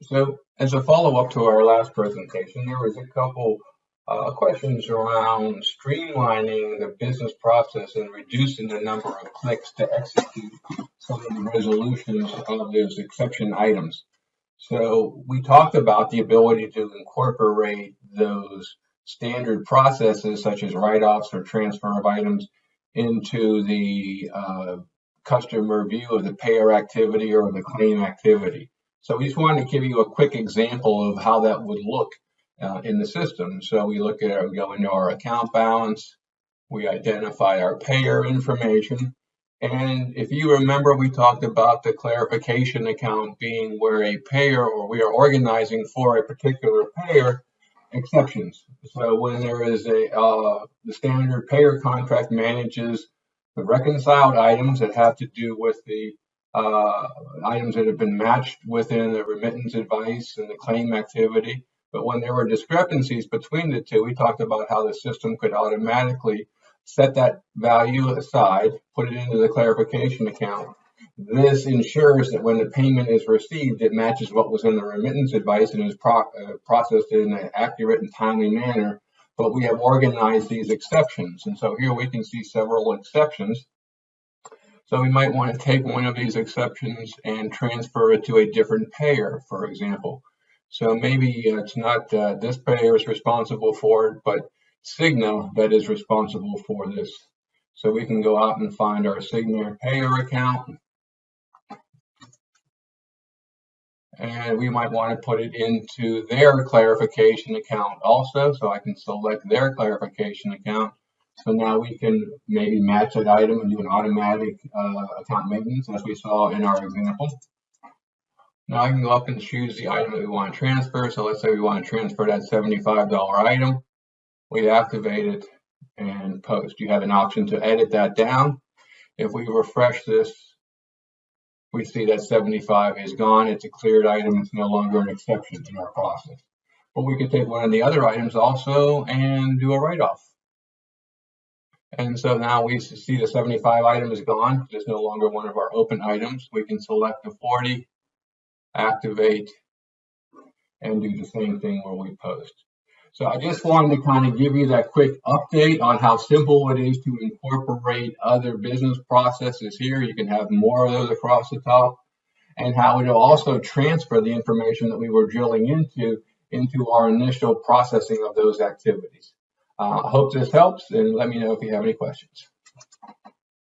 So, as a follow-up to our last presentation, there was a couple questions around streamlining the business process and reducing the number of clicks to execute some of the resolutions of those exception items. So, we talked about the ability to incorporate those standard processes, such as write-offs or transfer of items, into the customer view of the payer activity or the claim activity. So we just wanted to give you a quick example of how that would look in the system. So we look at we go into our account balance, we identify our payer information, and if you remember, we talked about the clarification account being where a payer, or we are organizing for a particular payer, exceptions. So when there is the standard payer contract manages the reconciled items that have to do with the items that have been matched within the remittance advice and the claim activity. But when there were discrepancies between the two, we talked about how the system could automatically set that value aside, put it into the clarification account. This ensures that when the payment is received, it matches what was in the remittance advice and is processed in an accurate and timely manner. But we have organized these exceptions. And so here we can see several exceptions. So we might want to take one of these exceptions and transfer it to a different payer, for example. So maybe it's not this payer is responsible for it, but Cigna that is responsible for this. So we can go out and find our Cigna payer account. And we might want to put it into their clarification account also. So I can select their clarification account. So now we can maybe match that item and do an automatic account maintenance, as we saw in our example. Now I can go up and choose the item that we want to transfer. So let's say we want to transfer that $75 item. We activate it and post. You have an option to edit that down. If we refresh this, we see that 75 is gone. It's a cleared item. It's no longer an exception in our process. But we could take one of the other items also and do a write-off. And so now we see the 75 item is gone. It's no longer one of our open items. We can select the 40, activate, and do the same thing where we post. So I just wanted to kind of give you that quick update on how simple it is to incorporate other business processes here. You can have more of those across the top, and how it will also transfer the information that we were drilling into our initial processing of those activities. I hope this helps, and let me know if you have any questions.